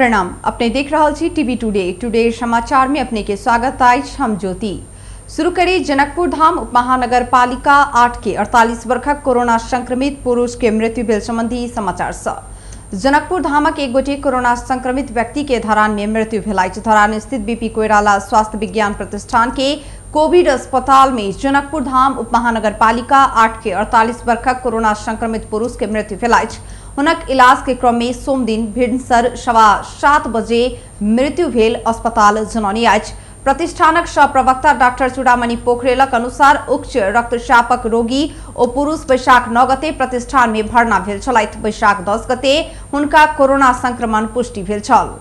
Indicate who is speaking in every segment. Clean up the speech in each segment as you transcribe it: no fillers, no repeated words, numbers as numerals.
Speaker 1: प्रणाम। अपने देख रहा छी टीवी टुडे समाचार में अपने के स्वागत है। हम ज्योति शुरू करी जनकपुर धाम उपमहानगर पालिका 8 के 48 वर्षक कोरोना संक्रमित पुरुष के मृत्यु भेल संबंधी समाचार से। जनकपुर धामक एक गोटे कोरोना संक्रमित व्यक्ति के धरान में मृत्यु भेल। धरान स्थित बीपी कोइराला स्वास्थ्य विज्ञान प्रतिष्ठान के कोविड अस्पताल में जनकपुर धाम उपमहानगर पालिका 8 के 48 वर्षक कोरोना संक्रमित पुरुष के मृत्यु भेल। हुनक इलाज के क्रम में सोम दिन भिनसर 7:15 बजे मृत्यु भेल अस्पताल जनौनी अछि। प्रतिष्ठानक प्रवक्ता डॉक्टर चूड़ामणि पोखरेलक अनुसार उच्च रक्तचापक रोगी ओ पुरुष वैशाख 9 गते प्रतिष्ठान में भर्ना भेल छलथि। वैशाख 10 गते हुनका कोरोना संक्रमण पुष्टि भेल छल।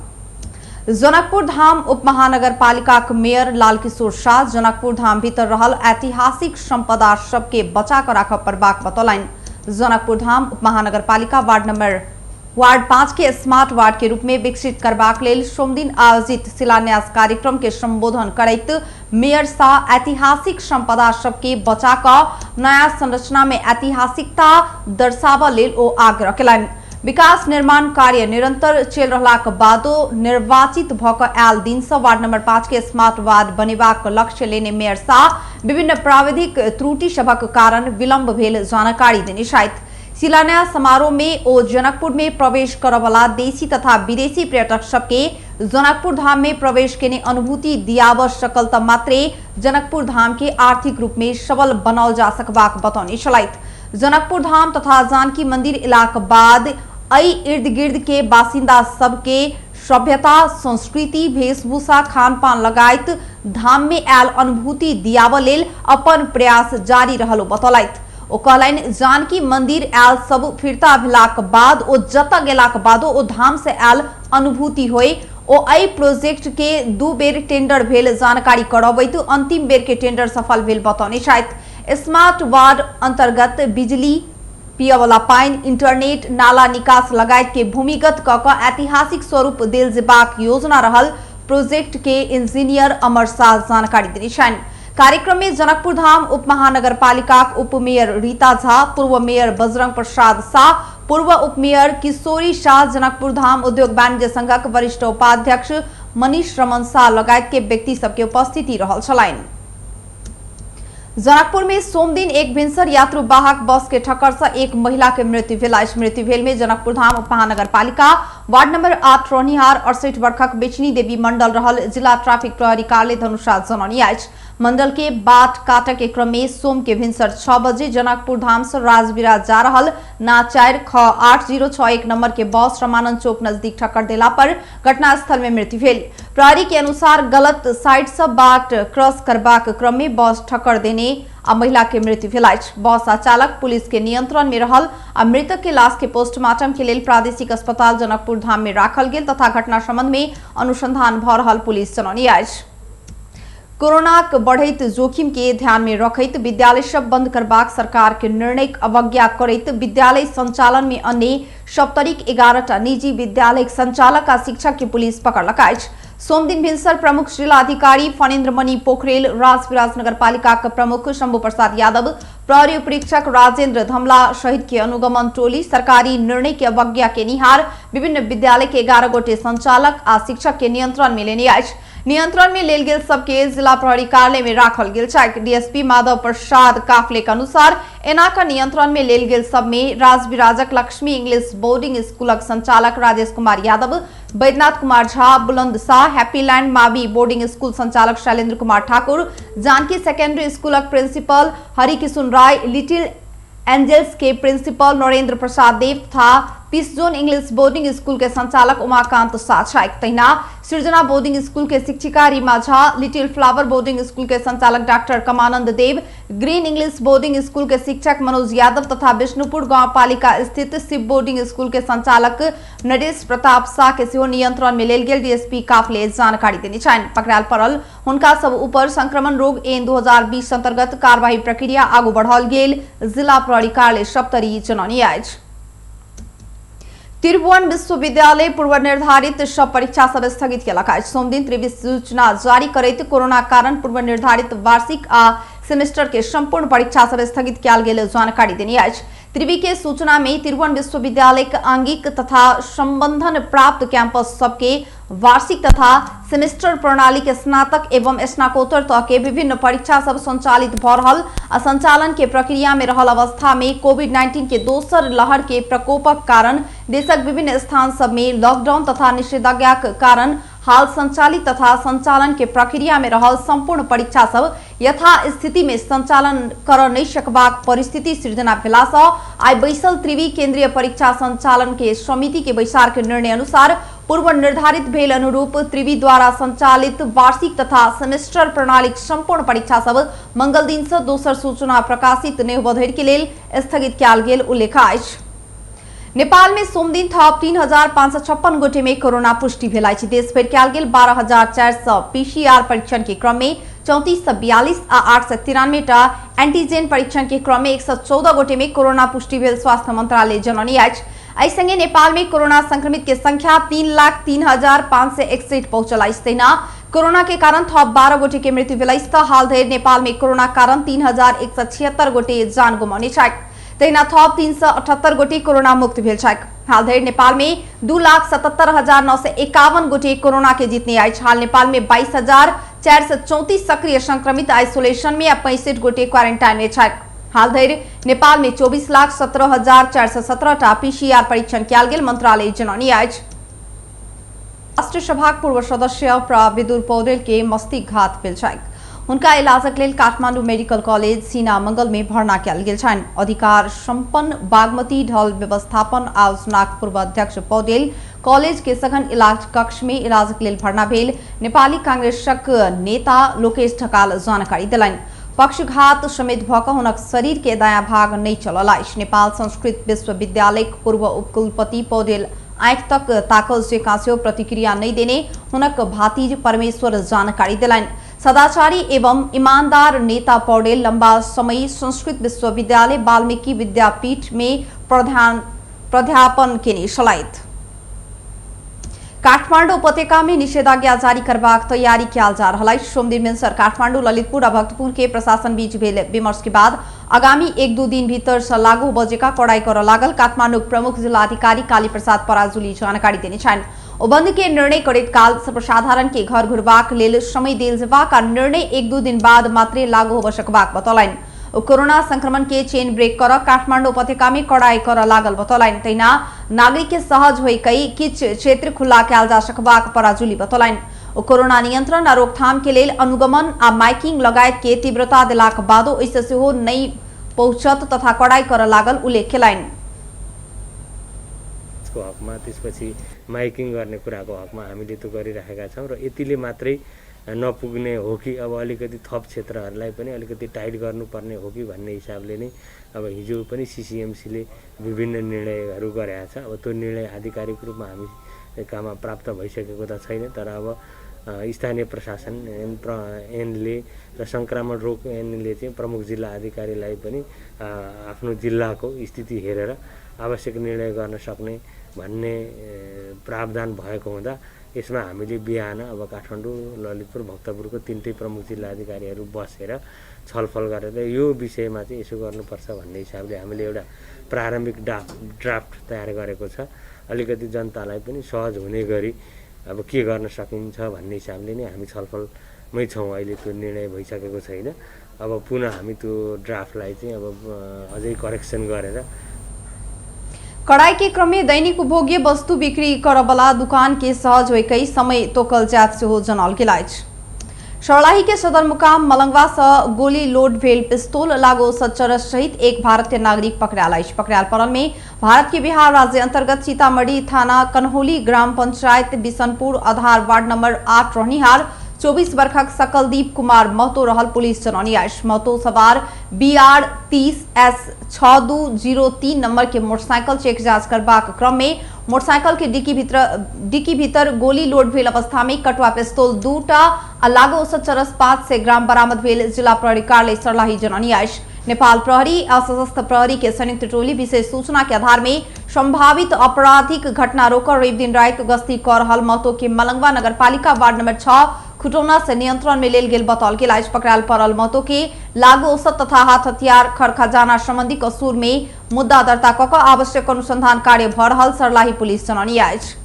Speaker 1: जनकपुर धाम उपमहानगर पालिका मेयर लालकिशोर शाह जनकपुर धाम भीतर रहल ऐतिहासिक संपदा सबके बचा कर राखब पड़बाक बतौलनि। जनकपुर धाम उपमहानगर पालिका वार्ड 5 के स्मार्ट वार्ड के रूप में विकसित करबाक लेल सोम दिन आयोजित शिलान्यास कार्यक्रम के संबोधन करैत मेयर शाह ऐतिहासिक संपदा सबके बचा क नया संरचना में ऐतिहासिकता दर्शावा लेल ओ आग्रह केलनि। विकास निर्माण कार्य निरंतर चल रहलाक बादो निर्वाचित भ क आयल दिन से वार्ड नंबर 5 के स्मार्ट वार्ड बनेबाक लक्ष्य लेने मेयर शाह विभिन्न प्राविधिक त्रुटि सबक कारण विलंब भेल जानकारी देने छथि। शिलान्यास समारोह में ओ जनकपुर में प्रवेश करवला देशी तथा विदेशी पर्यटक सबके जनकपुर धाम में प्रवेश केने अनुभूति दियाव सकल त मात्रे जनकपुर धाम के आर्थिक रूप में सबल बनाओल जा सकबाक बतौने छलथि। जनकपुर धाम तथा जानकी मंदिर इलाक बाद अई इर्द गिर्द के बासिंदा सबके सभ्यता संस्कृति वेशभूषा खान पान लगायत धाम में आयल अनुभूति दियाव लेल अपन प्रयास जारी रहलो बतौलथि। ओ कहलनि जानकी मंदिर आयल सब फिरता भेलाक बाद ओ जत गेलाक बादो ओ धाम से आयल अनुभूति होय। ओ अई प्रोजेक्ट के 2 बेर टेंडर भेल जानकारी करबैत अंतिम बेर के टेंडर सफल भेल बतौने छथि। स्मार्ट वार्ड अंतर्गत बिजली पियवला पाइन इंटरनेट नाला निकास लगायत के भूमिगत क ऐतिहासिक स्वरूप देल जेबाक योजना रहल प्रोजेक्ट के इंजीनियर अमर शाह जानकारी देने छन्। कार्यक्रम में जनकपुर धाम उपमहानगर पालिका उप मेयर रीता झा, पूर्व मेयर बजरंग प्रसाद शाह, पूर्व उप मेयर किशोरी शाह, जनकपुर धाम उद्योग वाणिज्य संघक वरिष्ठ उपाध्यक्ष मनीष रमन शाह लगायत के व्यक्ति सबके उपस्थिति रहल छलनि। जनकपुर में सोम दिन एक भिनसर यात्रु वाहक बस के ठक्कर से एक महिला के मृत्यु भेल। मृत्यु भेल में जनकपुर धाम उपमहानगर पालिका वार्ड नंबर 8 रहनिहार 68 वर्षक बेचनी देवी मंडल रहल जिला ट्रैफिक प्रहरी कार्यालय धनुषा जनौनी अछि। मंडल के बाट काटे के क्रम में सोम के भिनसर 6 बजे जनकपुर धाम से राजवीरा जा रहल ना 4 ख 8061 नंबर के बस रमानंद चौक नजदीक ठक्कर देला पर घटनास्थल में मृत्यु भेल। प्रहरी के अनुसार गलत साइड से बाट क्रॉस करबाक क्रम में बस ठक्कर देने आ महिला के मृत्यु भेल। बस आ चालक पुलिस के नियंत्रण में रहल आ मृतक के लाश के पोस्टमार्टम के लेल प्रादेशिक अस्पताल जनकपुर धाम में राखल गेल तथा घटना संबंध में अनुसंधान भ रहल पुलिस जनौनी अछि। कोरोना के बढ़ैत जोखिम के ध्यान में रखैत विद्यालय सब बंद करबाक सरकार के निर्णय अवज्ञा करैत विद्यालय संचालन में अन्य 11टा निजी विद्यालय संचालक आ शिक्षक के पुलिस पकड़लक अछि। सोम दिन भिनसर प्रमुख जिला अधिकारी फणेन्द्र मणि पोखरेल, राजविराज नगर पालिका के प्रमुख शंभु प्रसाद यादव, प्रहरी उपरीक्षक राजेंद्र धमला सहित के अनुगमन टोली सरकारी निर्णय के अवज्ञा के निहार विभिन्न विद्यालय के 11 गोटे संचालक आ शिक्षक के नियंत्रण में लेने अछि। नियंत्रण में लेल गेल सबके जिला प्रहरी कार्यालय में राखल गेल छै। डीएसपी माधव प्रसाद काफले के अनुसार एना का नियंत्रण में लेल गेल सब में राजविराजक लक्ष्मी इंग्लिश बोर्डिंग स्कूलक संचालक Rajesh Kumar Yadav, Baidyanath Kumar Jha, Buland Shah, Happyland Mavi boarding school संचालक शैलेंद्र कुमार ठाकुर, जानकी सेकेंडरी स्कूलक principal Harikishun Rai, little angels के प्रिंसिपल नरेंद्र प्रसाद देव तथा peace zone English boarding school के संचालक उमाकांत शाह छै। तहिना सृजना बोर्डिंग स्कूल के शिक्षिका Rima Jha, little flower boarding school के संचालक doctor Kamanand Dev, green English boarding school के शिक्षक मनोज यादव तथा विष्णुपुर गांव पालिका स्थित शिव बोर्डिंग स्कूल के संचालक नरेश प्रताप शाह के सेहो नियंत्रण में लेल गेल डीएसपी काफले जानकारी देने छन्। पकड़ायल पड़ल हुनका सब ऊपर संक्रमण रोग एन 2020 अंतर्गत कार्यवाही प्रक्रिया आगू बढ़ाओल गेल जिला प्रहरी कार्यालय सप्तरी जनौनी अछि। त्रिभुवन विश्वविद्यालय पूर्व निर्धारित सब परीक्षा सब स्थगित केलक अछि। सोम दिन त्रिविध सूचना जारी करैत कोरोना कारण पूर्व निर्धारित वार्षिक आ सेमेस्टर के संपूर्ण परीक्षा सब स्थगित कयल गेल जानकारी देने अछि। त्रिवी के सूचना में तिरुवन विश्वविद्यालय के आंगिक तथा संबंधन प्राप्त कैंपस सबके वार्षिक तथा सेमेस्टर प्रणाली के स्नातक एवं स्नाकोत्तर तक के विभिन्न परीक्षा सब संचालित भ रहल आ संचालन के प्रक्रिया में रहल अवस्था में कोविड-19 के दोसर लहर के प्रकोपक कारण देशक विभिन्न स्थान सब में लॉकडाउन तथा निषेधाज्ञा के कारण हाल संचालित तथा संचालन के प्रक्रिया में रहल संपूर्ण परीक्षा सब यथा स्थिति में संचालन कर नहीं सकबाक परिस्थिति सृजना भेला सँ आइ बैसल त्रिवी केंद्रीय परीक्षा संचालन के समिति के बैसार के निर्णय अनुसार पूर्व निर्धारित भेल अनुरूप त्रिवी द्वारा संचालित वार्षिक तथा सेमेस्टर प्रणाली संपूर्ण परीक्षा सब मंगल दिन से दोसर सूचना प्रकाशित नहीं होबय धरि के लेल स्थगित कयल गेल उल्लेख अछि। नेपाल में सोम दिन थप 3,556 गोटे में कोरोना पुष्टि भेल अछि। देश भरि कयल गेल 12,400 पीसीआर परीक्षण के क्रम में 3442 आ 893 टा एंटीजेन परीक्षण के क्रम में 114 गोटे में कोरोना पुष्टि भेल स्वास्थ्य मंत्रालय जनौने अछि। एहि संगे नेपाल में कोरोना संक्रमित के संख्या 3,03,561 पहुंचल अछि। तहिना कोरोना के कारण थप 12 गोटे के मृत्यु भेल अछि। हाल धरि नेपाल में कोरोना कारण 3,176 गोटे जान गुमाउने छथि। तहिना थप 378 गोटे कोरोना मुक्त भेल छथि। हाल धरि नेपाल में 2,77,951 गोटे कोरोना के जीतने अछि। हाल नेपाल में 22,434 सक्रिय संक्रमित आइसोलेशन में 65 गोटे क्वारेंटाइन में छथि। हाल धरि नेपाल में 24,17,417 टा पीसीआर परीक्षण कयल गेल मंत्रालय जनौने अछि। राष्ट्रीय सभाक पूर्व सदस्य प्रविदुर पौडेल के मस्तिष्कघात भेल छनि। हुनका इलाजक लेल काठमांडू मेडिकल कॉलेज सीना मंगल में भर्ना कयल गेल छनि। अधिकार संपन्न बागमती ढल व्यवस्थापन आयोजनाक पूर्व अध्यक्ष पौडेल कॉलेज के सघन इलाज कक्ष में इलाजक लेल भर्ना भेल नेपाली कांग्रेसक नेता लोकेश ढकाल जानकारी देलनि। पक्षघात समेत भऽ कऽ हुनक शरीर के दायां भाग नहीं चलल अछि। नेपाल संस्कृत विश्वविद्यालय पूर्व उपकुलपति पौडेल आंख तक ताकल से कांस्यो प्रतिक्रिया नहीं देने हुनक भातीज परमेश्वर जानकारी दिलाइन। सदाचारी एवं ईमानदार नेता पौडेल लंबा समय संस्कृत विश्वविद्यालय वाल्मीकि विद्यापीठ में प्राध्यापन केने छलथि। काठमांडू उपत्यका में निषेधाज्ञा जारी करबाक तैयारी कयल जा रहल अछि। सोम दिन भिनसर काठमांडू, ललितपुर आ भक्तपुर के प्रशासन बीच भेल विमर्श के बाद आगामी 1-2 दिन भीतर से लागू बजेका कड़ाई कर लागल काठमांडू प्रमुख जिलाधिकारी काली प्रसाद पराजुली जानकारी देने छनि। ओ बंद के निर्णय करैत काल सर्वसाधारण के घर घुरबाक लेल समय देल जेबाक आ निर्णय 1-2 दिन बाद मात्रे लागू होबय सकबाक बतौलनि। कोरोना संक्रमण के चेन ब्रेक कर काठमांडू उपत्यका में कड़ाई कर लागल बतौलनि। तहिना नागरिक के सहज होय कई किछ क्षेत्र खुला कयल जा सकबाक पराजुली बतौलनि। कोरोना नियंत्रण आ रोकथाम के लेल अनुगमन आ माइकिंग लगायत के तीव्रता देलाक बादो ओइसे सेहो नहीं पहुंचत तथा कड़ाई कर लागल उल्लेख केलनि।
Speaker 2: को हकमा त्यसपछि माइकिङ गर्ने कुराको हकमा हामीले त्यो गरिरहेका छौं र यतिले मात्रै नपुग्ने हो कि अब अलिकति थप क्षेत्रहरूलाई पनि अलिकति टाइट गर्नुपर्ने हो कि भन्ने हिसाबले नै अब हिजो पनि सीसीएमसीले विभिन्न निर्णयहरू गरेका छ। अब त्यो निर्णय आधिकारिक रूपमा हामी कहाँ प्राप्त भइसकेको त छैन, तर अब स्थानीय प्रशासन एनले र संक्रमण रोग एनले चाहिँ प्रमुख जिल्ला अधिकारीलाई पनि आफ्नो जिल्लाको स्थिति हेरेर आवश्यक निर्णय गर्न सक्ने भन्ने प्रावधान भएको हुँदा यसमा हामीले बिहान अब काठमाडौँ, ललितपुर, भक्तपुरको तीनटै प्रमुख जिल्ला अधिकारीहरू बसेर छलफल गरेर यो विषयमा चाहिँ यसो गर्नुपर्छ भन्ने हिसाबले हामीले एउटा प्रारम्भिक ड्राफ्ट तयार गरेको छ। अलिकति जनतालाई पनि सहज हुने गरी अब के गर्न सकिन्छ भन्ने हिसाबले नै हामी छलफलमै छौँ। अहिले त्यो निर्णय भइसकेको छैन। अब पुनः हामी त्यो ड्राफ्टलाई चाहिँ अब अझै करेक्सन गरेर
Speaker 1: कड़ाई के क्रम में दैनिक उपभोग्य वस्तु बिक्री करबला दुकान के सहज होय कई समय तोकल जात से हो जनल गेल अछि। सर्लाही के सदरमुकाम मलंगवा से गोली लोड भेल पिस्तौल लागो सचरस सहित एक भारतीय नागरिक पकड़ाल अछि। पकड़ाल परल में भारत के बिहार राज्य अंतर्गत सीतामढ़ी थाना कन्होली ग्राम पंचायत बिशनपुर आधार वार्ड नंबर 8 रहनिहार 24 वर्षक सकलदीप कुमार महतो रहल पुलिस जनौनी अछि। महतो सवार BR 30S6203 नंबर के मोटरसाइकिल चेक जांच करबाक क्रम में मोटरसाइकिल के डिक्की भीतर गोली लोड भेल अवस्था में कटवा पिस्तौल 2 टा आ लागो सचरस 500 ग्राम बरामद भेल जिला प्रहरी कार्यालय सर्लाही जनौनी अछि। नेपाल प्रहरी और सशस्त्र प्रहरी के संयुक्त टोली विशेष सूचना के आधार में संभावित आपराधिक घटना रोकर रवि दिन रात गश्ती कर रहल महतो के मलंगवा नगरपालिका वार्ड नंबर 6 खुटौना से नियंत्रण में लेल गेल बतौल के लाइज पकड़ाल परल महतो के लागू औसत तथा हाथ हथियार खजाना संबंधी कसूर में मुद्दा दर्ता कऽ आवश्यक अनुसंधान कार्य भऽ रहल सर्लाही पुलिस जनौनी अछि।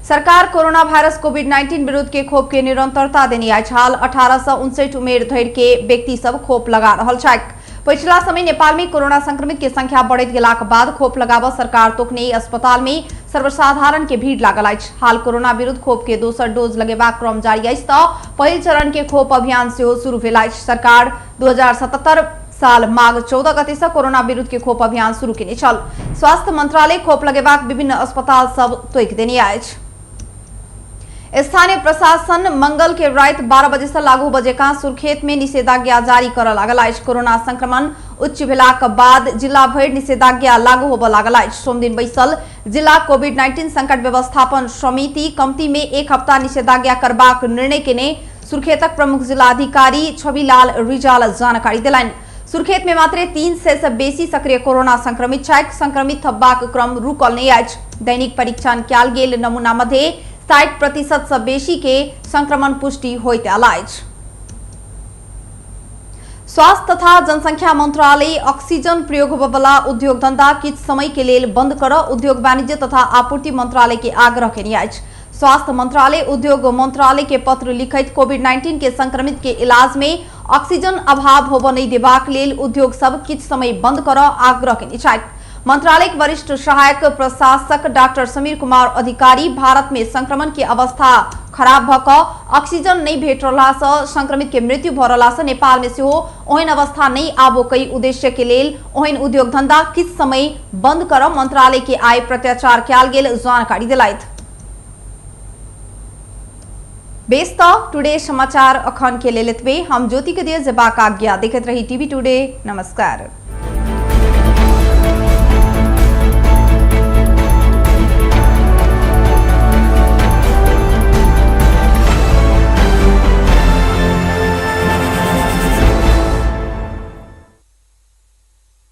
Speaker 1: सरकार कोरोना वायरस कोविड-19 विरुद्ध के खोप के निरंतरता देनी अछि। हाल 18 से 59 उमेर धरि के व्यक्ति सब खोप लगा रहल छथि। पिछला समय नेपाल में कोरोना संक्रमित के संख्या बढ़ैत गेलाक बाद खोप लगाबऽ सरकार तोकने अस्पताल में सर्वसाधारण के भीड़ लागल अछि। हाल कोरोना विरुद्ध खोप के दोसर डोज लगेबाक क्रम जारी अछि तऽ पहिल चरण के खोप अभियान सेहो शुरू भेल अछि। सरकार 2077 साल माघ 14 गते से कोरोना विरुद्ध के खोप अभियान शुरू केने छल। स्वास्थ्य मंत्रालय खोप लगेबाक विभिन्न अस्पताल सब तोकि देने अछि। स्थानीय प्रशासन मंगल के रात 12 बजे से लागू बजे का सुर्खेत में निषेधाज्ञा जारी करऽ लागल अछि। कोरोना संक्रमण उच्च भेलाक बाद जिला भरि निषेधाज्ञा लागू होबऽ लागल अछि। सोम दिन बैसल जिला कोविड-19 संकट व्यवस्थापन समिति कमती में 1 हफ्ता निषेधाज्ञा करबाक निर्णय केने सुर्खेतक प्रमुख जिलाधिकारी छविलाल रिजाल जानकारी देलनि। सुर्खेत में मात्र 300 से बेसी सक्रिय कोरोना संक्रमित छथि। संक्रमित थब्बाक क्रम रुकल नहि अछि। दैनिक परीक्षण कयल गेल नमूना मध्ये 60% से बेसी के संक्रमण पुष्टि होइत आयल अछि। स्वास्थ्य तथा जनसंख्या मंत्रालय ऑक्सीजन प्रयोग होबवला उद्योग धंधा किछ समय के लेल बंद करऽ उद्योग वाणिज्य तथा आपूर्ति मंत्रालय के आग्रह केने अछि। स्वास्थ्य मंत्रालय उद्योग मंत्रालय के पत्र लिखैत कोविड-19 के संक्रमित के इलाज में ऑक्सीजन अभाव होबऽ नहि देबाक लेल उद्योग सब किछ समय बंद करऽ आग्रह केने छथि। मंत्रालय के वरिष्ठ सहायक प्रशासक डॉक्टर समीर कुमार अधिकारी भारत में संक्रमण की अवस्था खराब भऽ कऽ ऑक्सीजन नहीं भेट रहला से संक्रमित के मृत्यु भऽ रहला से नेपाल में सेहो ओहन अवस्था नहीं आबो कई उद्देश्य के लेल ओहन उद्योग धंधा किछ समय बंद करऽ मंत्रालय के आय प्रत्याचार कयल गेल जानकारी देलथि। बेस्त टुडे समाचार अखन के लेल एतबे। हम ज्योति के दिए जेबाक आज्ञा। देखैत रही टीवी टुडे। नमस्कार।